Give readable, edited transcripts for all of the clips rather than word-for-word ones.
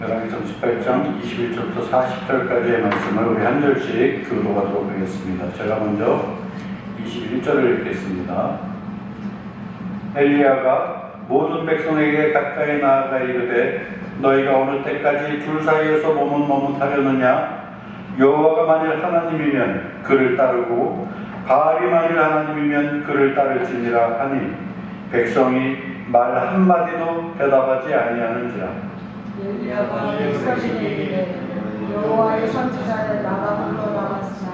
열왕기상 18장 21절부터 40절까지의 말씀을 우리 한 절씩 교독하도록 하겠습니다. 제가 먼저 21절을 읽겠습니다. 엘리야가 모든 백성에게 가까이 나아가 이르되 너희가 어느 때까지 둘 사이에서 머뭇머뭇하려느냐? 여호와가 만일 하나님이면 그를 따르고 바알이 만일 하나님이면 그를 따를지니라 하니 백성이 말 한마디도 대답하지 아니하는지라. 엘리야가 백성에게 이르되 여호와의 선지자는 나가 홀로 남았으나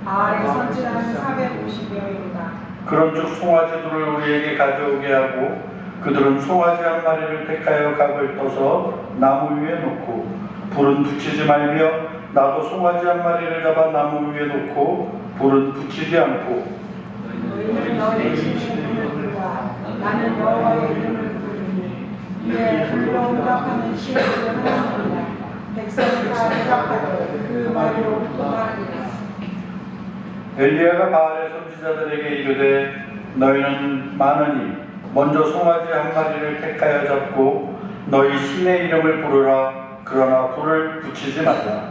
바알의 선지자는 450명이로다. 그런즉 송아지들을 우리에게 가져오게 하고 그들은 송아지 한 마리를 택하여 각을 떠서 나무 위에 놓고 불은 붙이지 말며 나도 송아지 한 마리를 잡아 나무 위에 놓고 불은 붙이지 않고 너희는 너희 신의 부르라. 나는 여호와의 이름을 부르니 이에 불로 응답하는 신의 하나님이라. 백성이 다 대답하되 그 말로 응답하리라. 엘리야가 바알의 선지자들에게 이르되 너희는 많으니 먼저 송아지 한 마리를 택하여 잡고 너희 신의 이름을 부르라. 그러나 불을 붙이지 말라.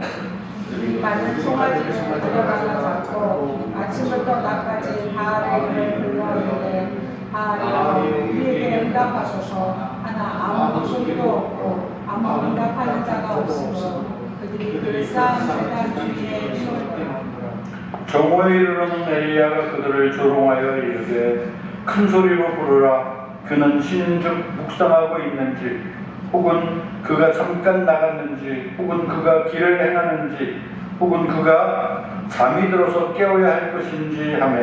나는 송아지를 데려가서 잡고 아침부터 낮까지 바알의 이름을 불러이르되 바알이 우리에게 응답하소서 하나 아무 소리도 없고 아무 응답하는 자가 없으므로 그들이 불쌍한 세상 주위에 세웠더라. 정오에 이르러는 엘리야가 그들을 조롱하여 이르되 큰 소리로 부르라. 그는 신인즉 묵상하고 있는지 혹은 그가 잠깐 나갔는지 혹은 그가 길을 행하는지 혹은 그가 잠이 들어서 깨어야 할 것인지 하며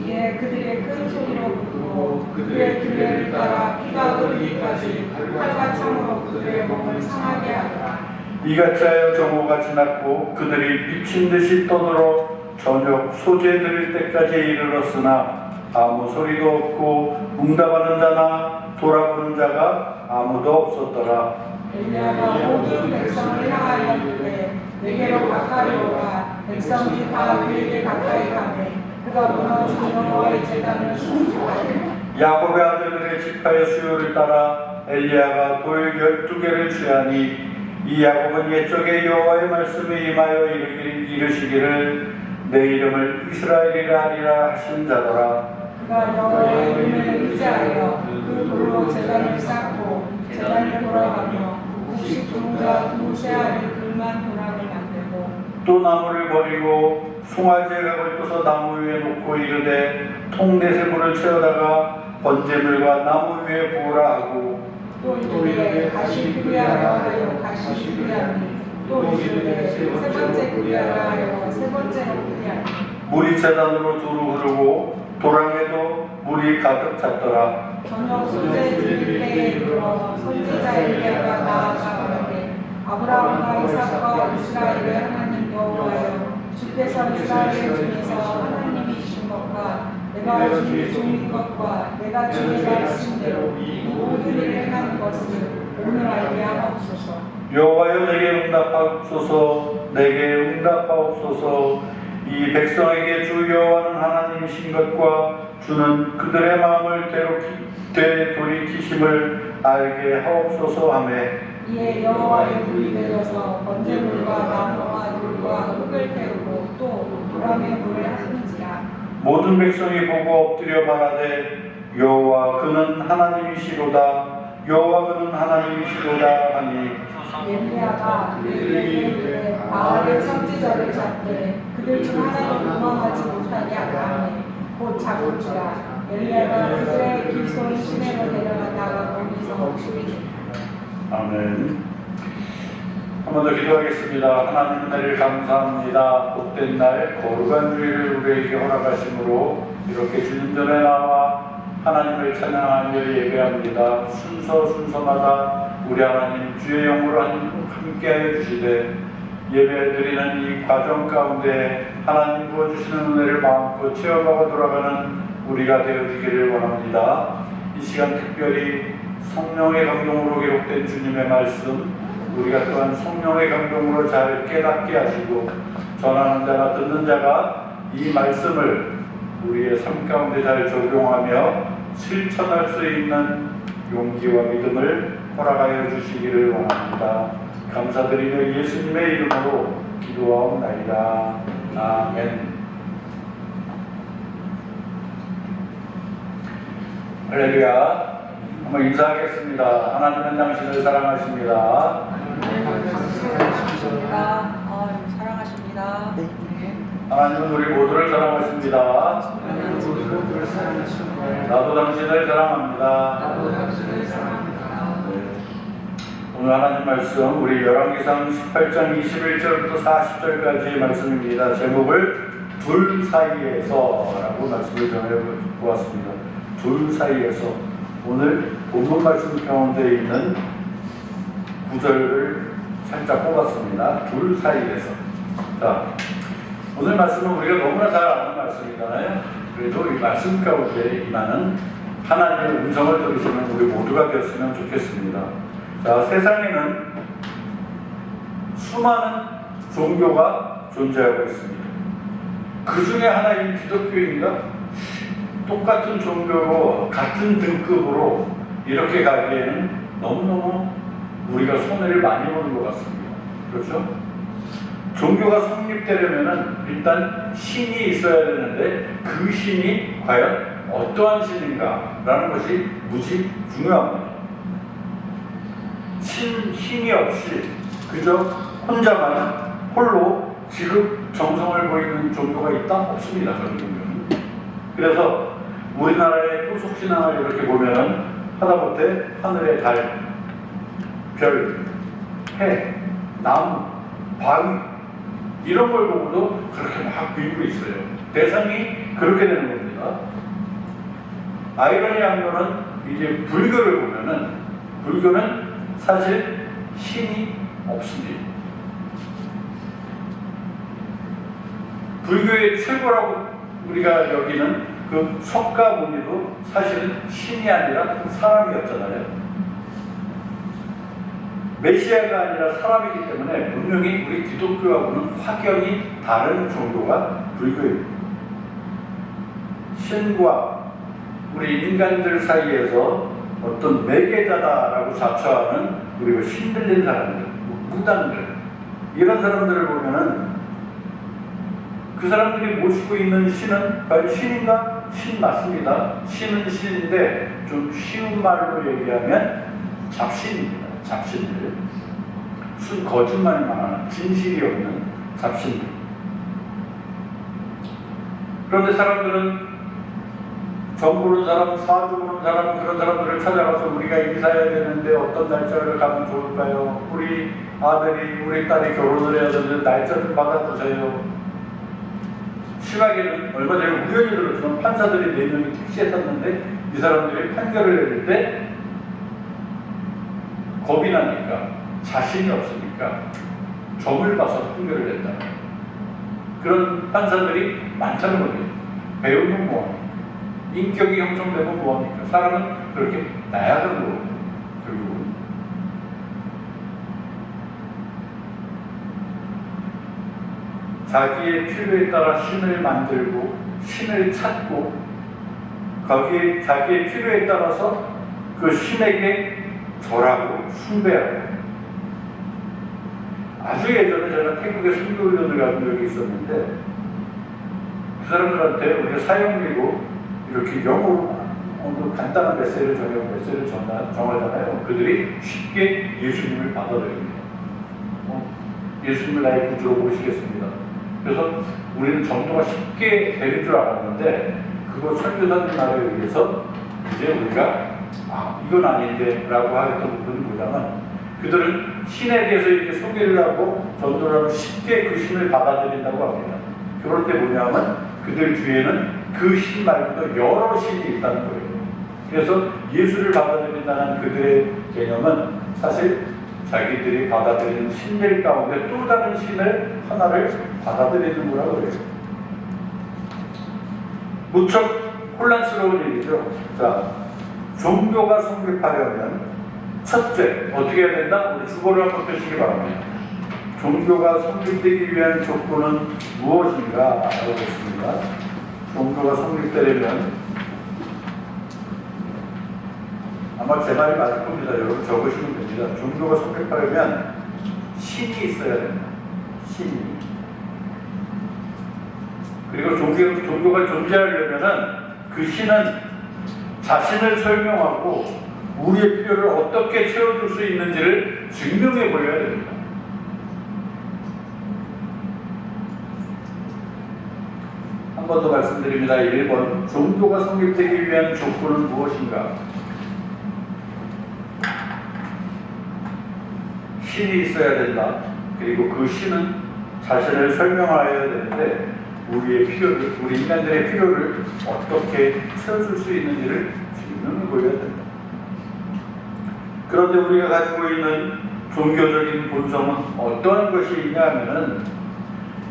이에 그들의 큰 소리로 부르고 그들의 길을 따라 피가 흐르기까지 칼과 창으로 그들의 몸을 상하게 하더라. 이같이 하여 정오가 지났고 그들이 미친 듯이 떠들어 저녁 소재 드릴 때까지 이르렀으나 아무 소리도 없고 응답하는 자나 돌아보는 자가 아무도 없었더라. 엘리야가 모든 백성을 향하여 이르되 내게로 가까이 오라. 백성이 다 그에게 가까이 가매 그가 무너진 여호와의 제단을 순종하되 야곱의 아들들의 지파의 수요를 따라 엘리야가 돌 12개를 취하니 이 야곱은 옛적에 여호와의 말씀에 임하여 이르시기를 내 이름을 이스라엘이라 하리라 하신 자더라. 그가 여호와의 이름을 의지하여 그 돌로 제단을 쌓고 제단을 돌아가며 92자 두 세아를 그만 도랑을 만들고 또 나무를 버리고 송아지의 각을 떠서 나무 위에 놓고 이르되 통넷에 물을 채우다가 번제물과 나무 위에 부으라 하고 또 이르되 다시 그리하라 하여 다시 그리하니 또 이르되 세 번째 그리하라 하여 세 번째로 그리하니 물이 제단으로 두루 흐르고 도랑에도 물이 가득 찼더라. 저녁 소재 드릴 때에 이르러 선지자 엘리야가 나아가 가되 아브라함과 이삭과 이스라엘의 하나님 여호와여 주께서 이스라엘 중에서 하나님이신 것과 내가 주의 종인 것과 내가 주의 말씀대로 모든 일을 행하는 것을 오늘 알게 하옵소서. 여호와여 내게 응답하옵소서. 내게 응답하옵소서. 이 백성에게 주 여호와는 하나님이신 것과 주는 그들의 마음을 되돌이키심을 알게 하옵소서 하며 이에 여호와의 불이 내려서 번제물과 나무와 물과 흙을 태우고 또 도랑에 물을 하는지라. 모든 백성이 보고 엎드려 말하되 여호와 그는 하나님이시로다. 여호와 그는 하나님이시로다 하니 엘리야가 그들에게 이르되 바알의 선지자를 잡되 그들 중 하나도 도망하지 못하게 하라. 곧 잡을지라. 엘리야가 그들의 길손 시내로 데려갔다가 거기서 죽이니. 아멘. 한 번 더 기도하겠습니다. 하나님 은혜를 감사합니다. 복된 날 거룩한 주일을 우리에게 허락하심으로 이렇게 주님 전에 나와 하나님을 찬양하며 예배합니다. 순서마다 우리 하나님 주의 영으로 함께하여 주시되 예배드리는 이 과정 가운데 하나님 부어주시는 은혜를 마음껏 체험하고 돌아가는 우리가 되어지기를 원합니다. 이 시간 특별히 성령의 감동으로 기록된 주님의 말씀 우리가 또한 성령의 감동으로 잘 깨닫게 하시고 전하는 자나 듣는 자가 이 말씀을 우리의 삶 가운데 잘 적용하며 실천할 수 있는 용기와 믿음을 허락하여 주시기를 원합니다. 감사드리며 예수님의 이름으로 기도하옵나이다. 아멘. 할렐루야. 한번 인사하겠습니다. 하나님은 당신을 사랑하십니다. 사랑하십니다. 하나님은 우리 모두를 사랑하십니다. 나도 당신을 사랑합니다. 오늘 하나님 말씀 우리 열왕기상 18장 21절부터 40절까지의 말씀입니다. 제목을 둘 사이에서 라고 말씀을 전해보았습니다. 둘 사이에서. 오늘 본문 말씀 가운데 있는 구절을 살짝 뽑았습니다. 둘 사이에서. 자, 오늘 말씀은 우리가 너무나 잘 아는 말씀이잖아요. 그래도 이 말씀 가운데 임하는 하나님의 음성을 들으시는 우리 모두가 되었으면 좋겠습니다. 자, 세상에는 수많은 종교가 존재하고 있습니다. 그 중에 하나인 기독교인가? 똑같은 종교로 같은 등급으로 이렇게 가기에는 너무너무 우리가 손해를 많이 보는 것 같습니다. 그렇죠? 종교가 성립되려면 일단 신이 있어야 되는데 그 신이 과연 어떠한 신인가라는 것이 무지 중요합니다. 신이 없이 그저 혼자만 홀로 지극정성을 보이는 종교가 있다? 없습니다. 그런 종교는. 그래서 우리나라의 토속신앙을 이렇게 보면은 하다못해 하늘의 달, 별, 해, 나무, 바위 이런 걸 보고도 그렇게 막 비우고 있어요. 대상이 그렇게 되는 겁니다. 아이러니한 거는 이제 불교를 보면은 불교는 사실 신이 없습니다. 불교의 최고라고 우리가 여기는 그 석가모니도 사실은 신이 아니라 사람이었잖아요. 메시아가 아니라 사람이기 때문에 분명히 우리 기독교하고는 확연히 다른 종교가 불교입니다. 신과 우리 인간들 사이에서 어떤 매개자다라고 자처하는 우리가 신들린 사람들, 무당들 이런 사람들을 보면은 그 사람들이 모시고 있는 신은 과연 신인가? 신 맞습니다. 신은 신인데 좀 쉬운 말로 얘기하면 잡신입니다. 잡신들. 순 거짓말만 하는 진실이 없는 잡신들. 그런데 사람들은 정 보는 사람, 사주 보는 사람 그런 사람들을 찾아가서 우리가 인사해야 되는데 어떤 날짜를 가면 좋을까요? 우리 아들이 우리 딸이 결혼을 해야 되는데 날짜 좀 받아주세요. 심하게는 얼마 전에 우연히 들었지만 판사들이 4명이 택시에 탔는데 이 사람들이 판결을 내릴 때 겁이 나니까 자신이 없으니까 점을 봐서 판결을 냈다. 그런 판사들이 많다는 겁니다. 배우는 뭐합니까? 인격이 형성되면 뭐합니까? 사람은 그렇게 나약한 거거든요. 결국은. 자기의 필요에 따라 신을 만들고 신을 찾고 거기에 자기의 필요에 따라서 그 신에게 절하고 숭배하고. 아주 예전에 제가 태국에 선교훈련을 간 적이 있었는데 그 사람들한테 우리가 사형리고 이렇게 영어로 간단한 메시지를 정하잖아요. 그들이 쉽게 예수님을 받아들입니다. 예수님을 나의 구주로 모시겠습니다. 그래서 우리는 정도가 쉽게 되는 줄 알았는데 그거 선교사님 말에 의해서 이제 우리가 이건 아닌데 라고 하였던 부분이 뭐냐면 그들은 신에 대해서 이렇게 소개를 하고 전도를 하고 쉽게 그 신을 받아들인다고 합니다. 그럴 때 뭐냐면 그들 뒤에는 그 신 말고도 여러 신이 있다는 거예요. 그래서 예수를 받아들인다는 그들의 개념은 사실 자기들이 받아들이는 신들 가운데 또 다른 신을 하나를 받아들이는 거라고 그래요. 무척 혼란스러운 얘기죠. 자, 종교가 성립하려면 첫째, 어떻게 해야 된다? 우리 주보를 한번 펴시기 바랍니다. 종교가 성립되기 위한 조건은 무엇인가? 알아보겠습니다. 종교가 성립되려면 아마 제 말이 맞을 겁니다. 여러분 적으시면 됩니다. 종교가 성립하려면 신이 있어야 된다. 신이. 그리고 종교가 존재하려면은 그 신은 자신을 설명하고 우리의 필요를 어떻게 채워줄 수 있는지를 증명해 보여야 됩니다. 한 번 더 말씀드립니다. 1번, 종교가 성립되기 위한 조건은 무엇인가? 신이 있어야 된다. 그리고 그 신은 자신을 설명하여야 되는데 우리 인간들의 필요를 어떻게 채워줄 수 있는지를 증명해 보여야 된다. 그런데 우리가 가지고 있는 종교적인 본성은 어떠한 것이 있냐 하면은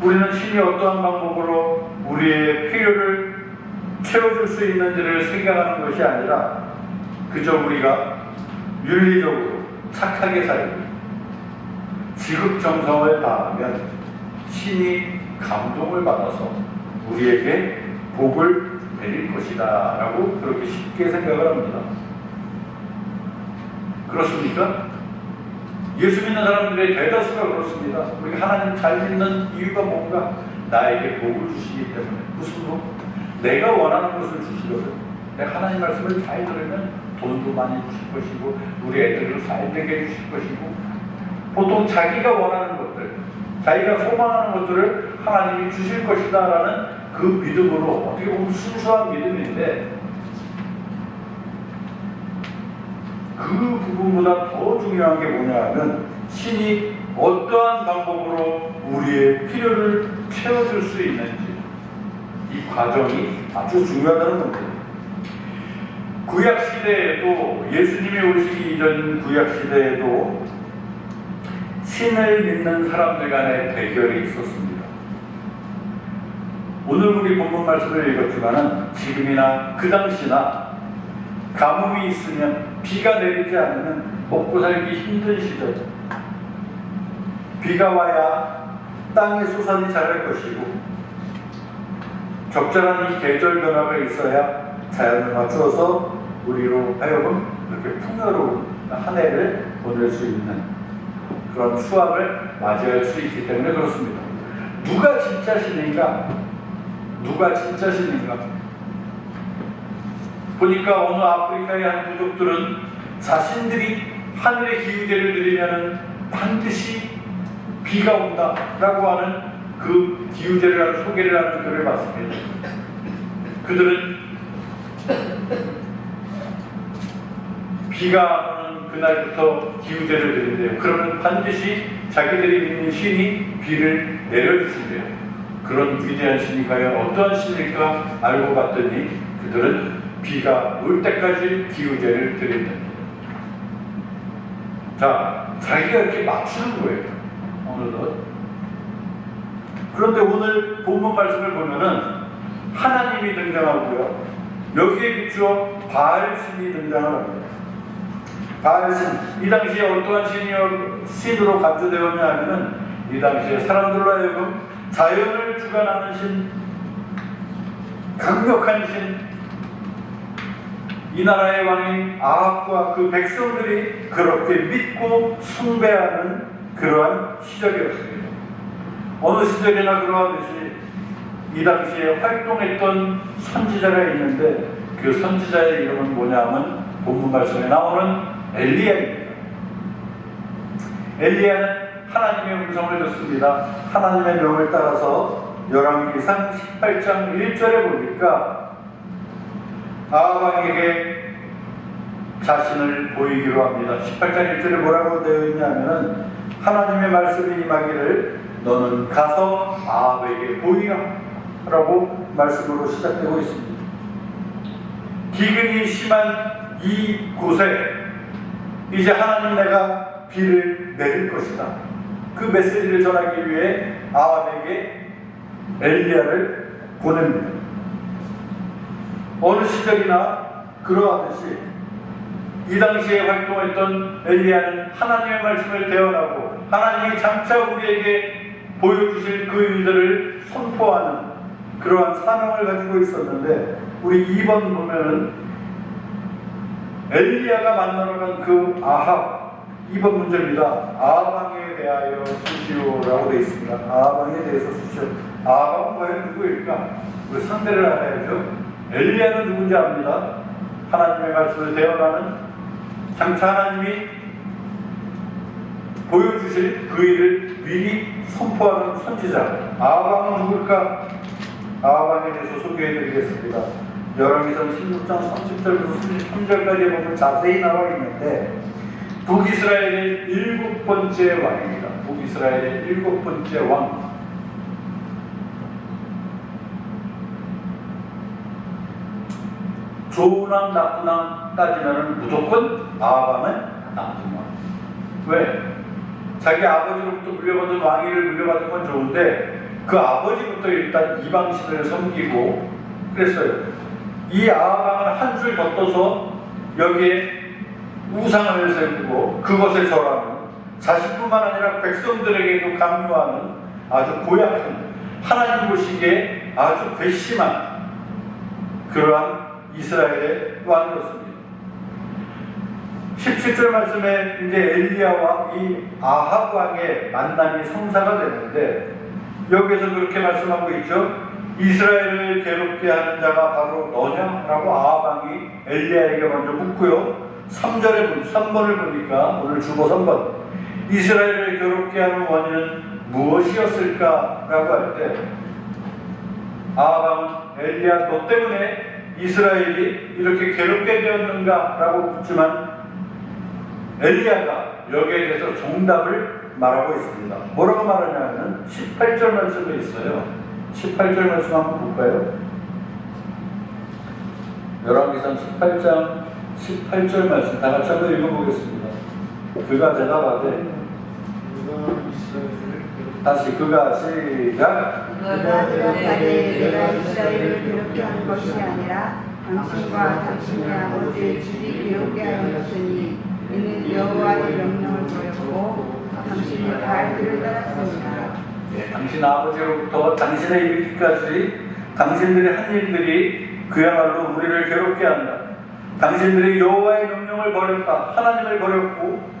우리는 신이 어떠한 방법으로 우리의 필요를 채워줄 수 있는지를 생각하는 것이 아니라 그저 우리가 윤리적으로 착하게 살고 지극정성을 다하면 신이 감동을 받아서 우리에게 복을 내릴 것이다 라고 그렇게 쉽게 생각을 합니다. 그렇습니까? 예수 믿는 사람들의 대다수가 그렇습니다. 우리 하나님 잘 믿는 이유가 뭔가? 나에게 복을 주시기 때문에. 무슨 복? 내가 원하는 것을 주시거든. 내가 하나님 말씀을 잘 들으면 돈도 많이 주실 것이고 우리 애들을 잘 되게 해주실 것이고 보통 자기가 원하는 것들, 자기가 소망하는 것들을 하나님이 주실 것이다 라는 그 믿음으로 어떻게 보면 순수한 믿음인데 그 부분보다 더 중요한 게 뭐냐 하면 신이 어떠한 방법으로 우리의 필요를 채워줄 수 있는지 이 과정이 아주 중요하다는 겁니다. 구약시대에도 예수님이 오시기 이전 구약시대에도 신을 믿는 사람들 간의 대결이 있었습니다. 오늘 우리 본문 말씀을 읽었지만은 지금이나 그 당시나 가뭄이 있으면 비가 내리지 않으면 먹고 살기 힘든 시절 비가 와야 땅의 소산이 자랄 것이고 적절한 이 계절 변화가 있어야 자연을 맞추어서 우리로 하여금 이렇게 풍요로운 한 해를 보낼 수 있는 그런 수확을 맞이할 수 있기 때문에 그렇습니다. 누가 진짜 신인가? 누가 진짜 신인가? 보니까 어느 아프리카의 한 부족들은 자신들이 하늘의 기우제를 드리면 반드시 비가 온다 라고 하는 그 기우제를 하는 소개를 하는 글을 봤습니다. 그들은 비가 오는 그날부터 기우제를 드린대요. 그러면 반드시 자기들이 믿는 신이 비를 내려주신대요. 그런 위대한 신이 과연 어떠한 신일까 알고 봤더니 그들은 비가 올 때까지 기우제를 드린다. 자, 자기가 이렇게 맞추는 거예요. 어느덧. 그런데 오늘 본문 말씀을 보면은 하나님이 등장하고요. 여기에 비추어 바알신이 등장을 합니다. 바알신, 이 당시에 어떠한 신으로 간주되었냐 하면은 이 당시에 사람들로 하여금 자연을 주관하는 신, 강력한 신, 이 나라의 왕인 아합과 그 백성들이 그렇게 믿고 숭배하는 그러한 시절이었습니다. 어느 시절이나 그러하듯이 이 당시에 활동했던 선지자가 있는데 그 선지자의 이름은 뭐냐면 본문 말씀에 나오는 엘리야입니다. 엘리야는 하나님의 음성을 듣습니다. 하나님의 명을 따라서 열왕기상 18장 1절에 보니까 아합에게 자신을 보이기로 합니다. 18장 1절에 뭐라고 되어 있냐면은 하나님의 말씀이 임하기를 너는 가서 아합에게 보이라 라고 말씀으로 시작되고 있습니다. 기근이 심한 이 곳에 이제 하나님 내가 비를 내릴 것이다. 그 메시지를 전하기 위해 아합에게 엘리야를 보냅니다. 어느 시절이나 그러하듯이 이 당시에 활동했던 엘리야는 하나님의 말씀을 대언하고 하나님이 장차 우리에게 보여주실 그 일들을 선포하는 그러한 사명을 가지고 있었는데 우리 2번 보면은 엘리야가 만나러 간 그 아합 2번 문제입니다. 아합 왕에게 여호와에 대하여 쓰시오라고 되어 있습니다. 아방에 대해서 쓰시오. 아방은 과연 누구일까? 그 상대를 알아야죠. 엘리야는 누군지 압니다. 하나님의 말씀을 대언하는 장차 하나님이 보여주실 그 일을 미리 선포하는 선지자. 아방은 누굴까? 아방에 대해서 소개해드리겠습니다. 열왕기상 16장 30절부터 33절까지 보면 자세히 나와 있는데 북이스라엘의 7번째 왕입니다. 북이스라엘의 7번째 왕. 좋은 왕, 나쁜 왕 따지면 무조건 아방은 나쁜 왕. 왜? 자기 아버지로부터 물려받은 왕위를 물려받은 건 좋은데 그 아버지부터 일단 이방신을 섬기고 그랬어요. 이 아방을 한술 덧떠서 여기에 우상을 세우고 그것에 절하는, 자신뿐만 아니라 백성들에게도 강요하는 아주 고약한, 하나님 보시기에 아주 괘씸한 그러한 이스라엘의 왕이었습니다. 17절 말씀에 이제 엘리야와 이 아합 왕의 만남이 성사가 되는데 여기에서 그렇게 말씀하고 있죠. 이스라엘을 괴롭게 하는 자가 바로 너냐? 라고 아합 왕이 엘리야에게 먼저 묻고요. 3번을 보니까 오늘 주보 3번, 이스라엘을 괴롭게 하는 원인은 무엇이었을까? 라고 할 때 아합 왕은 엘리야, 너 때문에 이스라엘이 이렇게 괴롭게 되었는가? 라고 묻지만 엘리야가 여기에 대해서 정답을 말하고 있습니다. 뭐라고 말하냐면 18절 말씀에 있어요. 18절 말씀 한번 볼까요? 열왕기상 18절 말씀 다 같이 한번 읽어보겠습니다. 그가 대답하되, 다시 그가 시작. 그가 대답하되 내가 이스라엘을 괴롭게 한 것이 아니라 당신과 당신의 아버지의 집이 괴롭게 하였으니 이는 여호와의 명령을 버렸고 당신의 바알들을 따랐습니다. 당신 아버지로부터 당신의 이르기까지 당신들의 한 일들이 그야말로 우리를 괴롭게 한다. 당신들이 여호와의 명령을 버렸다. 하나님을 버렸고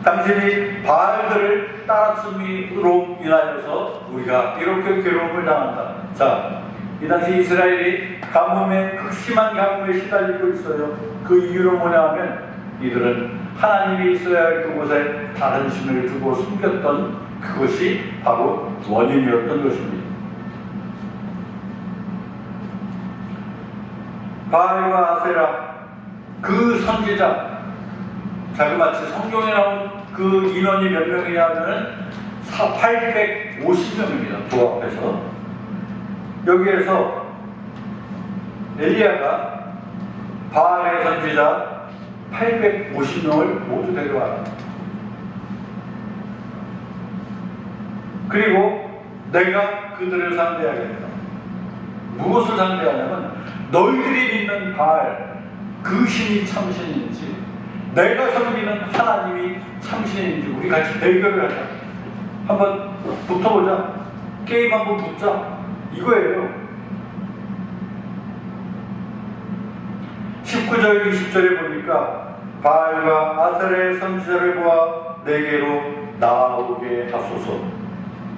당신이 바알들을 따랐음으로 인하여서 우리가 이렇게 괴로움을 당한다. 자, 이 당시 이스라엘이 가뭄에, 극심한 가뭄에 시달리고 있어요. 그 이유는 뭐냐 하면 이들은 하나님이 있어야 할 그곳에 다른 신을 두고 숨겼던 그것이 바로 원인이었던 것입니다. 바알과 아세라, 그 선지자, 자그마치 성경에 나온 그 인원이 몇 명이냐면 850명입니다. 조합해서. 여기에서 엘리야가 바알의 선지자 850명을 모두 데려왔다. 그리고 내가 그들을 상대하겠다. 무엇을 상대하냐면 너희들이 믿는 바알, 그 신이 참신인지 내가 섬기는 하나님이 참신인지 우리 같이 대결을 하자. 한번 붙어보자. 게임 한번 붙자. 이거예요. 19절 20절에 보니까 바알과 아세라의 선지자를 보아 내게로 나오게 하소서.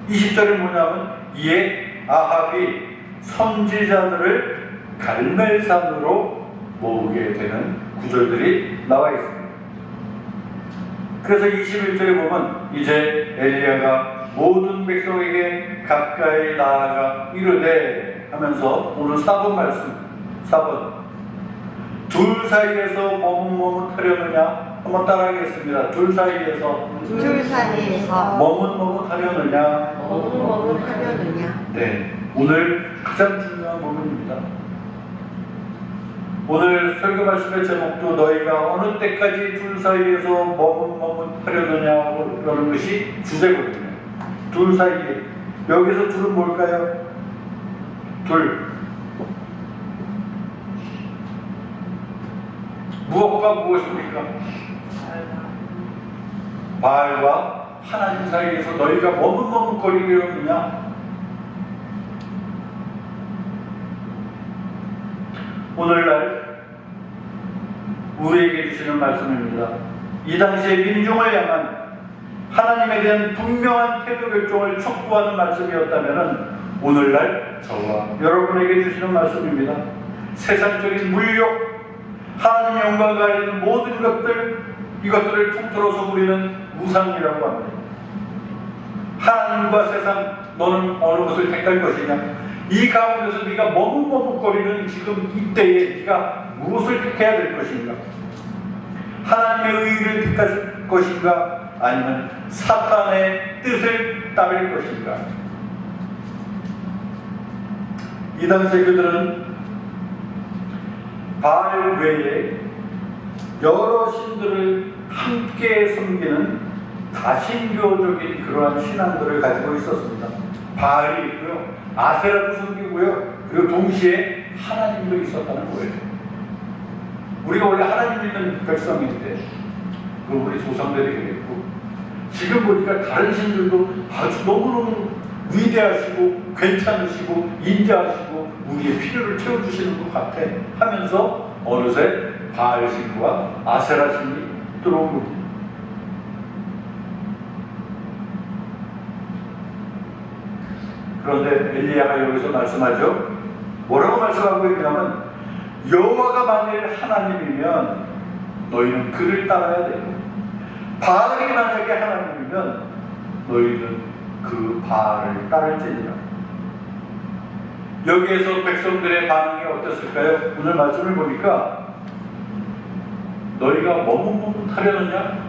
20절은 뭐냐면 이에 아합이 선지자들을 갈멜산으로 모으게 되는 구절들이 나와 있습니다. 그래서 21절에 보면 이제 엘리야가 모든 백성에게 가까이 나아가 이르되 하면서 오늘 4번 말씀, 4번, 둘 사이에서 머뭇머뭇하려느냐? 한번 따라하겠습니다. 둘 사이에서 머뭇머뭇하려느냐? 네, 오늘 가장 중요한 부분입니다. 오늘 설교 말씀의 제목도 너희가 어느 때까지 둘 사이에서 머뭇머뭇하려느냐 그러는 것이 주제거든요. 둘 사이에. 여기서 둘은 뭘까요? 둘. 무엇과 무엇입니까? 바알과 하나님 사이에서 너희가 머뭇머뭇거리려느냐? 오늘날 우리에게 주시는 말씀입니다. 이 당시에 민중을 향한 하나님에 대한 분명한 태도 결정을 촉구하는 말씀이었다면 오늘날 저와 여러분에게 주시는 말씀입니다. 세상적인 물욕, 하나님의 영광을 가리는 모든 것들, 이것들을 통틀어서 우리는 우상이라고 합니다. 하나님과 세상, 너는 어느 것을 택할 것이냐? 이 가운데서 네가 머뭇머뭇거리는 지금 이때에 네가 무엇을 택해야 될 것인가? 하나님의 의의를 택할 것인가? 아니면 사탄의 뜻을 따를 것인가? 이 당시에 그들은 바알 외에 여러 신들을 함께 섬기는 다신교적인 그러한 신앙들을 가지고 있었습니다. 바알이 있고요, 아세라도 섬기고요, 그리고 동시에 하나님도 있었다는 거예요. 우리가 원래 하나님 믿는 백성인데, 그 우리 조상들이 그랬고, 지금 보니까 다른 신들도 아주 너무너무 위대하시고 괜찮으시고 인자하시고 우리의 필요를 채워주시는 것 같아 하면서 어느새 바알 신과 아세라 신이 들어온 겁니다. 그런데 엘리야가 여기서 말씀하죠. 뭐라고 말씀하고 있냐면 여호와가 만일 하나님이면 너희는 그를 따라야 되고 바알이 만약에 하나님이면 너희는 그 바알을 따를지니라. 여기에서 백성들의 반응이 어땠을까요? 오늘 말씀을 보니까 너희가 머뭇머뭇하려느냐?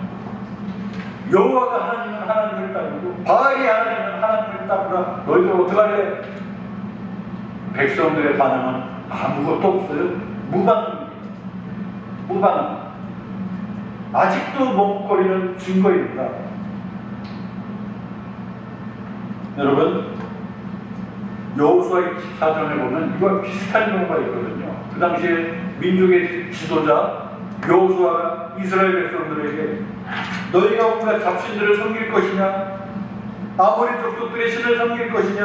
여호와가 하나님은 하나님을 따르고 바알이 하나님은 하나님을 따르라. 너희들 어떡할래? 백성들의 반응은 아무것도 없어요. 무반응. 아직도 머뭇거리는 증거입니다. 여러분, 여호수아 24장에 보면 이와 비슷한 경우가 있거든요. 그 당시에 민족의 지도자 여호수아가 이스라엘 백성들에게 너희가 온갖 잡신들을 섬길 것이냐, 아모리 족속들의 신을 섬길 것이냐,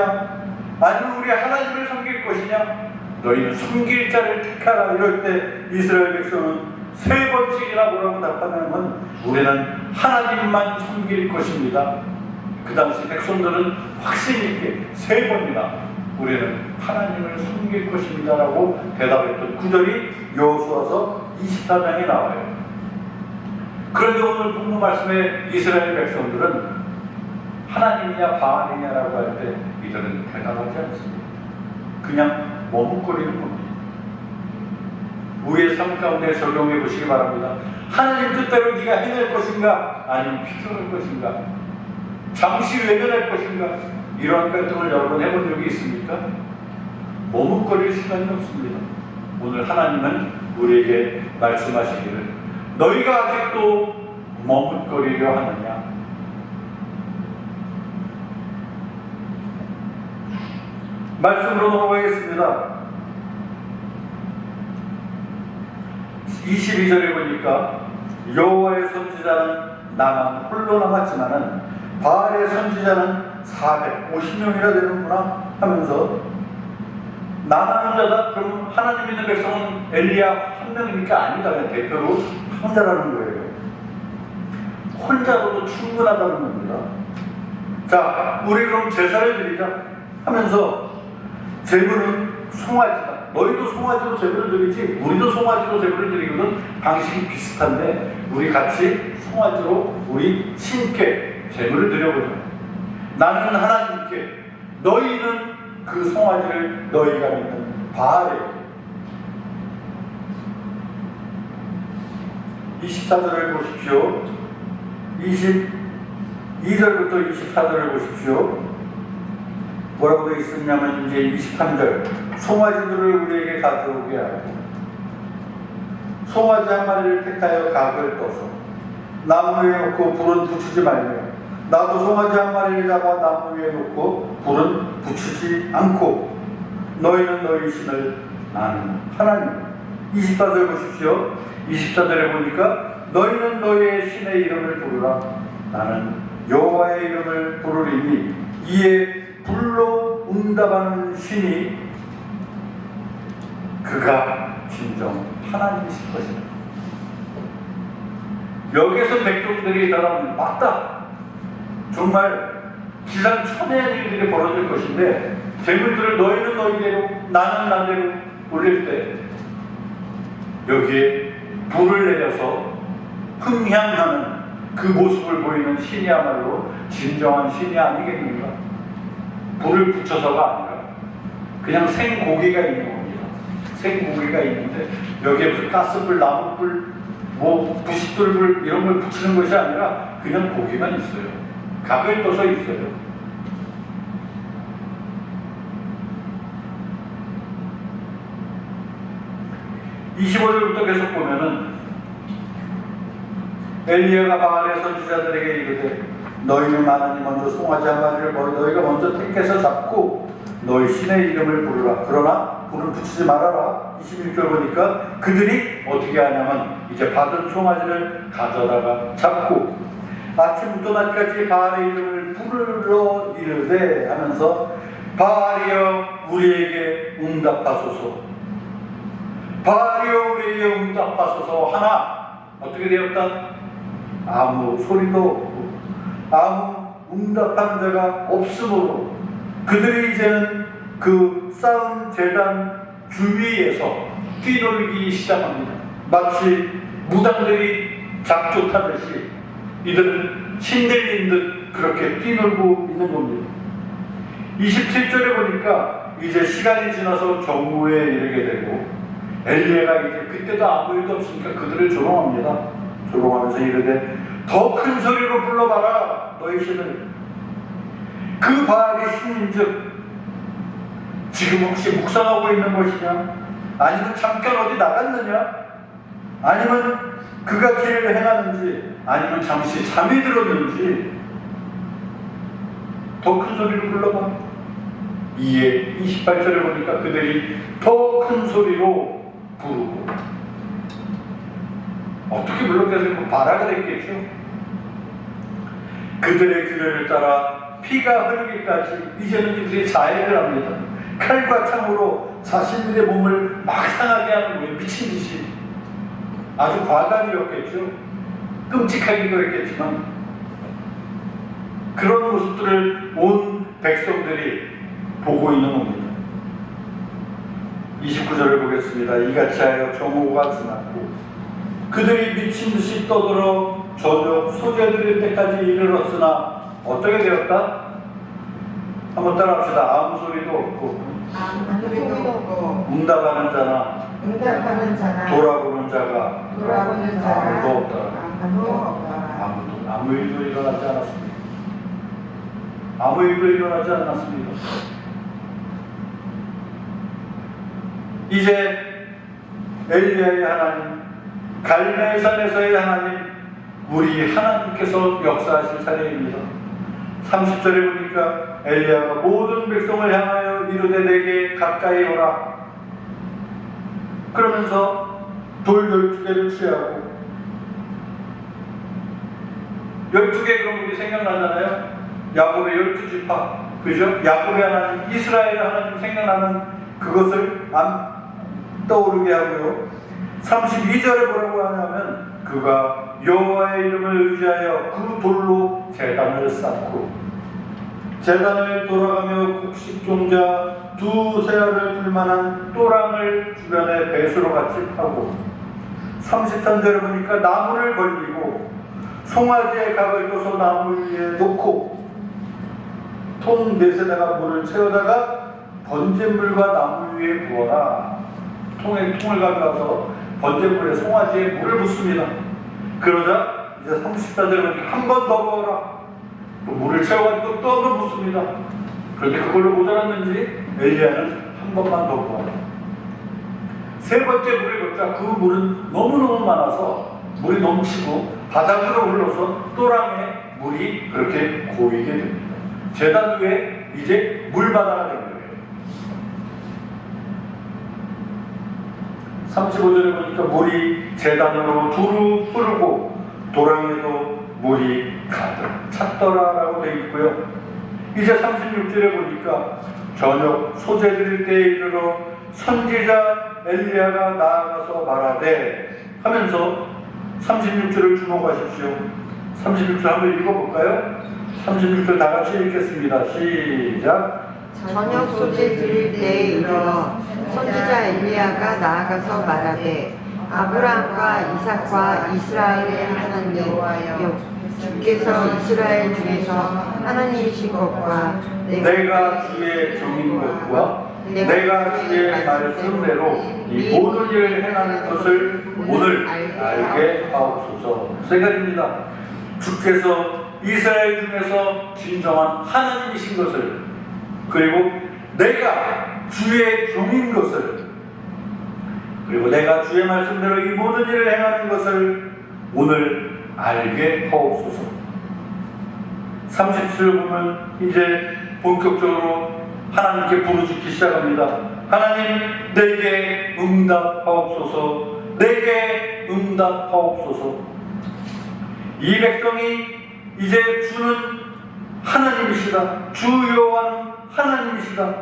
아니면 우리 하나님을 섬길 것이냐, 너희는 섬길 자를 택하라. 이럴 때 이스라엘 백성은 3번씩이나 뭐라고 답하냐면 우리는 하나님만 섬길 것입니다. 그 당시 백성들은 확신 있게 3번이나 우리는 하나님을 섬길 것입니다 라고 대답했던 구절이 여호수아서 24장에 나와요. 그런데 오늘 본문 말씀에 이스라엘 백성들은 하나님이냐 바알이냐라고 할 때 이들은 대답하지 않습니다. 그냥 머뭇거리는 겁니다. 우리의 삶 가운데 적용해 보시기 바랍니다. 하나님 뜻대로 네가 해낼 것인가, 아니면 비틀어갈 것인가, 잠시 외면할 것인가, 이러한 갈등을 여러 번 해본 적이 있습니까? 머뭇거릴 시간이 없습니다. 오늘 하나님은 우리에게 말씀하시기를 너희가 아직도 머뭇거리려 하느냐? 말씀으로 넘어가겠습니다. 22절에 보니까 여호와의 선지자는 나만 홀로 남았지만은 바알의 선지자는 450명이나 되는구나 하면서 나만 혼자다? 그럼 하나님 있는 백성은 엘리야 한 명이니까 아니다. 그냥 대표로 혼자라는 거예요. 혼자로도 충분하다는 겁니다. 자, 우리 그럼 제사를 드리자 하면서 제물은 송아지다. 너희도 송아지로 제물을 드리지 우리도 송아지로 제물을 드리거든. 방식이 비슷한데 우리 같이 송아지로 우리 신께 제물을 드려보자. 나는 하나님께, 너희는 그 송아지를 너희가 믿는 바알에게. 24절을 보십시오. 22절부터 24절을 보십시오. 뭐라고 되어 있었냐면 이제 23절 송아지들을 우리에게 가져오게 하고 송아지 한 마리를 택하여 각을 떠서 나무 위에 놓고 불은 붙이지 말며 나도 송아지 한 마리를 잡아 나무 위에 놓고 불은 붙이지 않고 너희는 너희 신을 나는 하나님. 24절 보십시오. 24절에 보니까 너희는 너희의 신의 이름을 부르라. 나는 여호와의 이름을 부르리니 이에 불로 응답하는 신이 그가 진정 하나님이실 것이다. 여기에서 백성들이 이 사람 맞다. 정말 기상천외한 일들이 벌어질 것인데 재물들을 너희는 너희대로 나는 나대로 올릴 때 여기에 불을 내려서 흥향하는 그 모습을 보이는 신이야말로 진정한 신이 아니겠는가? 불을 붙여서가 아니라 그냥 생고기가 있는 겁니다. 생고기가 있는데 여기에 무슨 가스불, 나무불, 뭐 부싯돌불 이런 걸 붙이는 것이 아니라 그냥 고기만 있어요. 각을 떠서 있어요. (25절부터) 계속 보면은 엘리야가 바알의 선지자들에게 이르되 너희는 많으니 먼저 송아지 한 마리를 너희가 먼저 택해서 잡고 너희 신의 이름을 부르라. 그러나 불을 붙이지 말아라. 21절 보니까 그들이 어떻게 하냐면 이제 받은 송아지를 가져다가 잡고 아침부터 낮까지 바알의 이름을 부르러 이르되 하면서 바알이여 우리에게 응답하소서, 바알이여 우리에게 응답하소서 하나 어떻게 되었다? 아무 소리도 없고 아무 응답하는 자가 없으므로 그들이 이제는 그 쌓은 제단 주위에서 뛰놀기 시작합니다. 마치 무당들이 작조 타듯이 이들은 신들린 듯 그렇게 뛰놀고 있는 겁니다. 27절에 보니까 이제 시간이 지나서 정오에 이르게 되고 엘리야가 이제 그때도 아무 일도 없으니까 그들을 조롱합니다. 조롱하면서 이르되 더 큰 소리로 불러봐라 너희 신을. 그 바알이 신인즉 지금 혹시 묵상하고 있는 것이냐? 아니면 잠깐 어디 나갔느냐? 아니면 그가 길을 행하는지 아니면 잠시 잠이 들었는지 더 큰 소리로 불러봐. 이에 28절에 보니까 그들이 더 큰 소리로 부르고 어떻게 불렀겠어요? 바라가 됐겠죠. 그들의 규례를 따라 피가 흐르기까지 이제는 이들이 자해를 합니다. 칼과 창으로 자신들의 몸을 막 상하게 하는 거예요. 미친 듯이. 아주 과감이었겠죠. 끔찍하기도 했겠지만 그런 모습들을 온 백성들이 보고 있는 겁니다. 29절을 보겠습니다. 이같이 하여 정오가 지났고 그들이 미친 듯이 떠들어 저녁 소재드릴 때까지 이르렀으나 어떻게 되었다? 한번 따라합시다. 아무 소리도 없고 아무 소리도 없고 응답하는 자나 응답하는 자나 돌아보는 자가 돌아보는 자가 아무도 없더라. 아무도 없더라. 아무 일도 일어나지 않았습니다. 아무 일도 일어나지 않았습니다. 이제 엘리야의 하나님, 갈멜산에서의 하나님, 우리 하나님께서 역사하실 차례입니다. 30절에 보니까 엘리야가 모든 백성을 향하여 이르되 내게 가까이 오라. 그러면서 돌 12개를 취하고 12개 그럼 우리 생각나잖아요. 야곱의 12지파, 그죠? 야곱의 하나님, 이스라엘의 하나님 생각나는 그것을 안 떠오르게 하고요. 32절에 뭐라고 하냐면 그가 여호와의 이름을 의지하여 그 돌로 제단을 쌓고 제단을 돌아가며 곡식종자 두세 알을 둘만한 또랑을 주변에 배수로 같이 파고 33절에 보니까 나무를 벌리고 송아지의 각을 떠서 나무 위에 놓고 통 넷에다가 물을 채워다가 번제물과 나무 위에 부어라. 통을 가져와서 번제물에 송아지에 물을 붓습니다. 그러자 이제 34절에 보니까 한 번 더 부어라. 또 물을 채워가지고 또 한 번 붓습니다. 그런데 그걸로 모자랐는지 엘리야는 한 번만 더 부어라. 세 번째 물을 붓자 그 물은 너무너무 많아서 물이 넘치고 바닥으로 흘러서 또랑에 물이 그렇게 고이게 됩니다. 제단 위에 이제 물바다가 된 거예요. 35절에 보니까 물이 제단으로 두루 흐르고 도랑에도 물이 가득 찼더라라고 되어 있고요. 이제 36절에 보니까 저녁 소재 드릴 때에 이르러 선지자 엘리야가 나아가서 말하되 하면서 36절을 주목하십시오. 36절 한번 읽어볼까요? 36절 다 같이 읽겠습니다. 시작. 저녁 소재 드릴 때에 이르러 선지자 엘리야가 나아가서 말하되 아브라함과 이삭과 이스라엘의 하나님 여호와여 주께서 이스라엘 중에서 하나님이신 것과 내가 주의 종인 것과 내가 주의 말씀대로 이 모든 일을 행하는 것을 오늘 알게 하옵소서. 세 가지입니다. 주께서 이스라엘 중에서 진정한 하나님이신 것을, 그리고 내가 주의 종인 것을, 그리고 내가 주의 말씀대로 이 모든 일을 행하는 것을 오늘 알게 하옵소서. 30절 보면 이제 본격적으로 하나님께 부르짖기 시작합니다. 하나님, 내게 응답하옵소서. 내게 응답하옵소서. 이 백성이 이제 주는 하나님이시다. 주 여호와는 하나님이시다.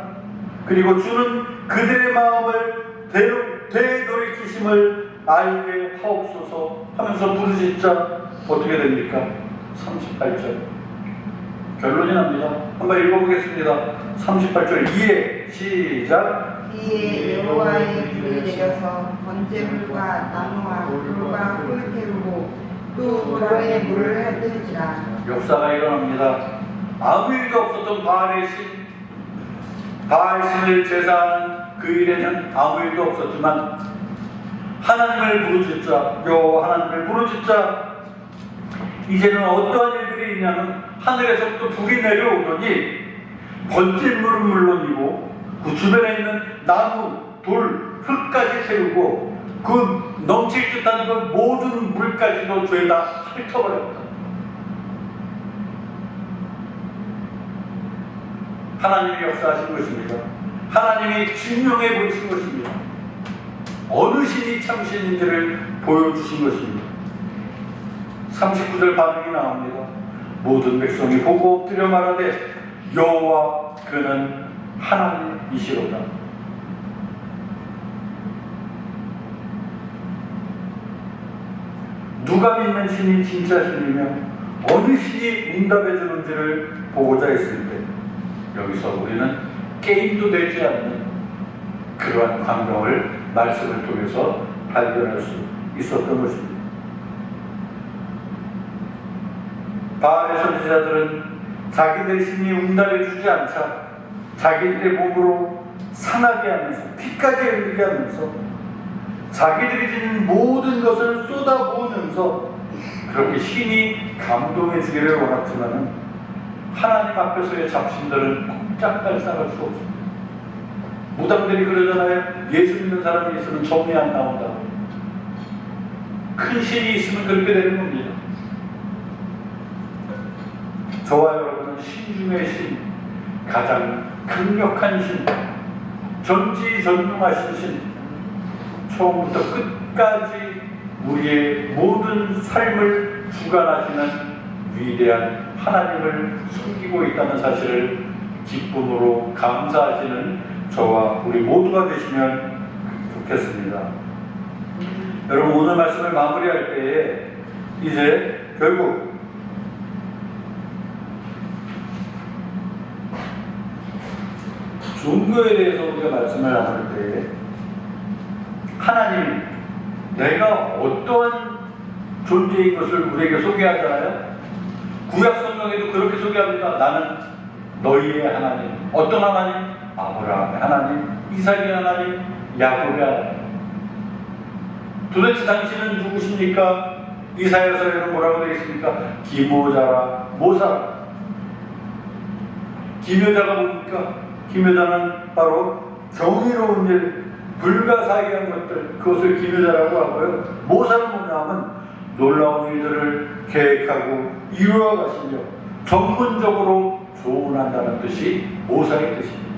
그리고 주는 그들의 마음을 되돌이키심을 알게 하옵소서 하면서 부르짖자 어떻게 됩니까? 38절 결론이 납니다. 한번 읽어보겠습니다. 38절 이에 시작. 이에 여호와의 불이 내려서 번제물과 나무와 돌과 흙을 태우고 또 도로에 물을 핥은지라. 역사가 일어납니다. 아무 일도 없었던 바알신을 제사하는 그 일에는 아무 일도 없었지만 하나님을 부르짖자, 여호와 하나님을 부르짖자 이제는 어떠한 일들이 있냐면 하늘에서부터 불이 내려오더니 번제물은 물론이고 그 주변에 있는 나무, 돌, 흙까지 태우고 그 넘칠 듯한 그 모든 물까지도 죄다 핥아버렸다. 하나님이 역사하신 것입니다. 하나님이 증명해 보이신 것입니다. 어느 신이 참신인지를 보여주신 것입니다. 39절 반응이 나옵니다. 모든 백성이 보고 엎드려 말하되 여호와 그는 하나님이시로다. 누가 믿는 신이 진짜 신이며 어느 신이 응답해 주는지를 보고자 했을 때 여기서 우리는 게임도 되지 않는 그러한 광경을 말씀을 통해서 발견할 수 있었던 것입니다. 바알의 선지자들은 자기들의 신이 응답해 주지 않자 자기들의 몸으로 상하게 하면서 피까지 흘리게 하면서 자기들이 지닌 모든 것을 쏟아부으면서 그렇게 신이 감동해 주기를 원했지만 하나님 앞에서의 잡신들은 꼼짝달 싸갈 수 없습니다. 무당들이 그러잖아요. 예수 믿는 사람이 있으면 점이 안 나온다. 큰 신이 있으면 그렇게 되는 겁니다. 저와 여러분은 신 중의 신, 가장 강력한 신, 전지전능하신 신, 처음부터 끝까지 우리의 모든 삶을 주관하시는 위대한 하나님을 숨기고 있다는 사실을 기쁨으로 감사하시는 저와 우리 모두가 되시면 좋겠습니다. 여러분, 오늘 말씀을 마무리할 때에 이제 결국 종교에 대해서 우리가 말씀을 나눌 때 하나님, 내가 어떠한 존재인 것을 우리에게 소개하잖아요. 구약 성경에도 그렇게 소개합니다. 나는 너희의 하나님. 어떤 하나님? 아브라함의 하나님, 이삭의 하나님, 야곱의 하나님. 도대체 당신은 누구십니까? 이사야서에는 뭐라고 되어 있습니까? 기모자라, 모사라. 기묘자가 뭡니까? 기묘자는 바로 정의로운 일, 불가사의한 것들, 그것을 기묘자라고 하고요. 모사는 뭐냐면 놀라운 일들을 계획하고 이루어가시며 전문적으로 조언한다는 뜻이 모사의 뜻입니다.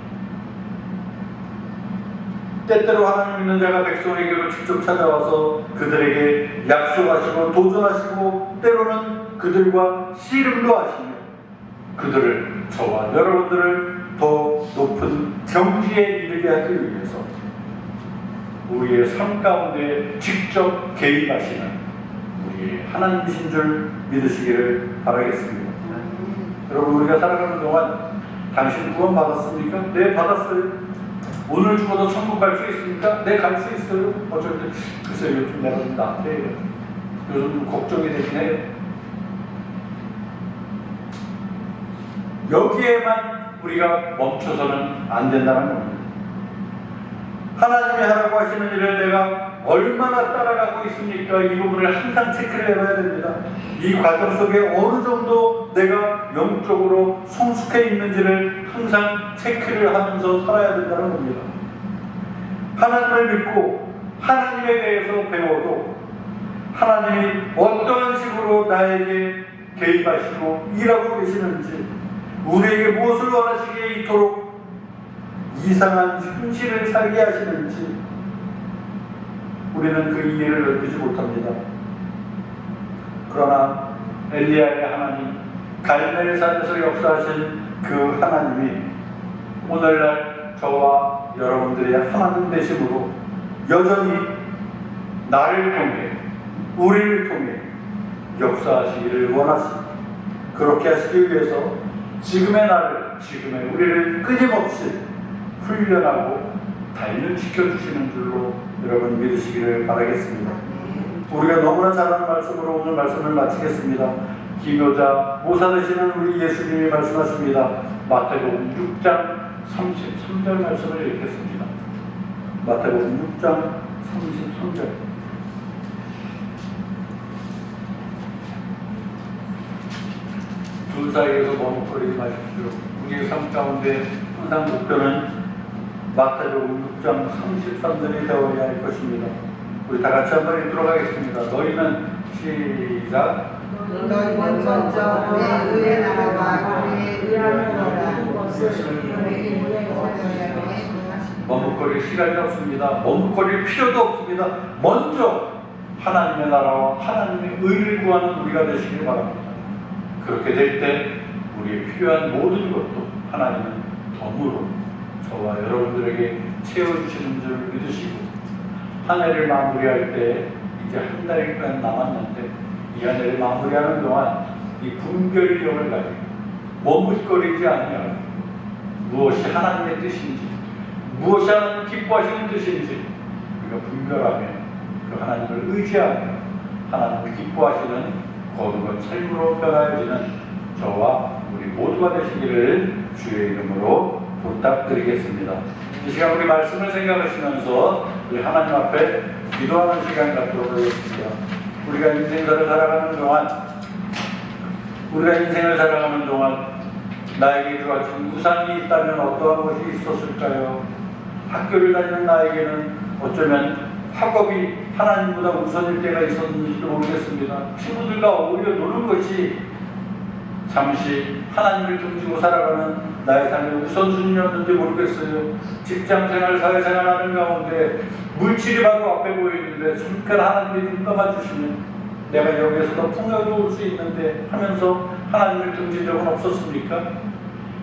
때때로 하나님 믿는 자가 백성에게로 직접 찾아와서 그들에게 약속하시고 도전하시고 때로는 그들과 씨름도 하시며 그들을, 저와 여러분들을 더 높은 경지에 이르게 하기 위해서 우리의 삶 가운데 직접 개입하시는 우리의 하나님이신 줄 믿으시기를 바라겠습니다. 여러분, 우리가 살아가는 동안 당신 구원 받았습니까? 네, 받았어요. 오늘 죽어도 천국 갈 수 있습니까? 네, 갈 수 있어요. 어쩔 때 글쎄요, 요즘 내가 좀 나태해요. 요즘 좀 걱정이 되긴 해요. 여기에만 우리가 멈춰서는 안 된다는 겁니다. 하나님이 하라고 하시는 일을 내가 얼마나 따라가고 있습니까? 이 부분을 항상 체크를 해봐야 됩니다. 이 과정 속에 어느 정도 내가 영적으로 성숙해 있는지를 항상 체크를 하면서 살아야 된다는 겁니다. 하나님을 믿고 하나님에 대해서 배워도 하나님이 어떤 식으로 나에게 개입하시고 일하고 계시는지, 우리에게 무엇을 원하시기에 이토록 이상한 현실을 살게 하시는지 우리는 그 이해를 느끼지 못합니다. 그러나 엘리야의 하나님, 갈멜 산에서 역사하신 그 하나님이 오늘날 저와 여러분들의 하나님 되심으로 여전히 나를 통해, 우리를 통해 역사하시기를 원하십니다. 그렇게 하시기 위해서 지금의 나를, 지금의 우리를 끊임없이 훈련하고 단련시켜주시는 줄로 여러분 믿으시기를 바라겠습니다. 우리가 너무나 잘하는 말씀으로 오늘 말씀을 마치겠습니다. 기묘자, 모사 되시는 우리 예수님이 말씀하십니다. 마태복음 6장 33절 말씀을 읽겠습니다. 마태복음 6장 33절. 둘 사이에서 머뭇거리지 마십시오. 우리의 삶 가운데 항상 목표는 마태복음 6장 33절이 되어야 할 것입니다. 우리 다 같이 한번 읽도록 하겠습니다. 너희는 시작. 너희는 먼저 내 의의 나라와 그의 의를 구하라. 머뭇거릴 시간이 없습니다. 머뭇거릴 필요도 없습니다. 먼저 하나님의 나라와 하나님의 의를 구하는 우리가 되시길 바랍니다. 그렇게 될 때 우리의 필요한 모든 것도 하나님은 덤으로 저와 여러분들에게 채워주시는 줄 믿으시고, 한 해를 마무리할 때 이제 한 달간 남았는데 이 한 해를 마무리하는 동안 이 분별력을 가지고 머뭇거리지 아니하고 무엇이 하나님의 뜻인지, 무엇이 하나님 기뻐하시는 뜻인지 우리가 분별하며 그 하나님을 의지하며 하나님을 기뻐하시는 거룩한 삶으로 변화해지는 저와 우리 모두가 되시기를 주의 이름으로 부탁드리겠습니다. 이 시간 우리 말씀을 생각하시면서 우리 하나님 앞에 기도하는 시간 갖도록 하겠습니다. 우리가 인생을 살아가는 동안 나에게 주어진 우상이 있다면 어떠한 것이 있었을까요? 학교를 다니는 나에게는 어쩌면 학업이 하나님보다 우선일 때가 있었는지도 모르겠습니다. 친구들과 어울려 노는 것이 잠시 하나님을 등지고 살아가는 나의 삶의 우선순위였는지 모르겠어요. 직장생활, 사회생활 하는 가운데 물질이 바로 앞에 보이는데 잠깐 하나님이 눈 감아주시면 내가 여기에서 더 풍요로울 수 있는데 하면서 하나님을 등진 적은 없었습니까?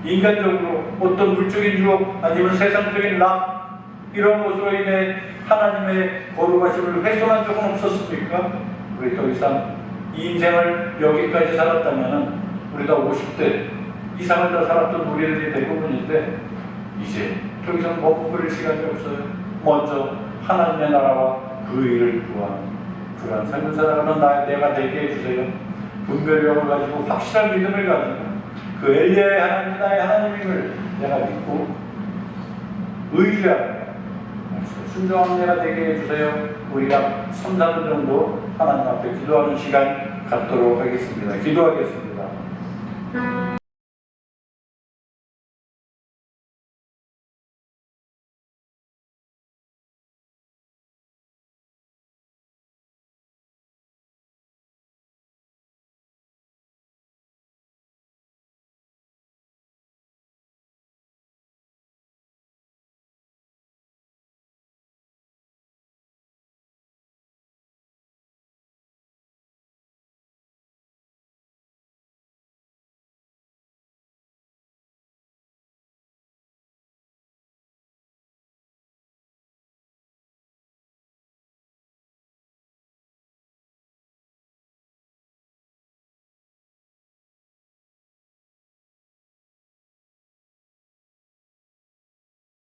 인간적으로 어떤 물적인 유혹 아니면 세상적인 락 이런 것으로 인해 하나님의 거룩하심을 훼손한 적은 없었습니까? 우리 더 이상 이 인생을 여기까지 살았다면 우리 다 50대 이상을 다 살았던 우리들이 대부분인데 이제 더 이상 머뭇거릴 시간이 없어요. 먼저 하나님의 나라와 그 일을 구하는 그러한 삶을 살아가는 내가 되게 해주세요. 분별력을 가지고 확실한 믿음을 가지고 그 엘리야의 하나님, 나의 하나님을 내가 믿고 의지하고 순종하는 내가 되게 해주세요. 우리가 3, 4분 정도 하나님 앞에 기도하는 시간 갖도록 하겠습니다. 기도하겠습니다.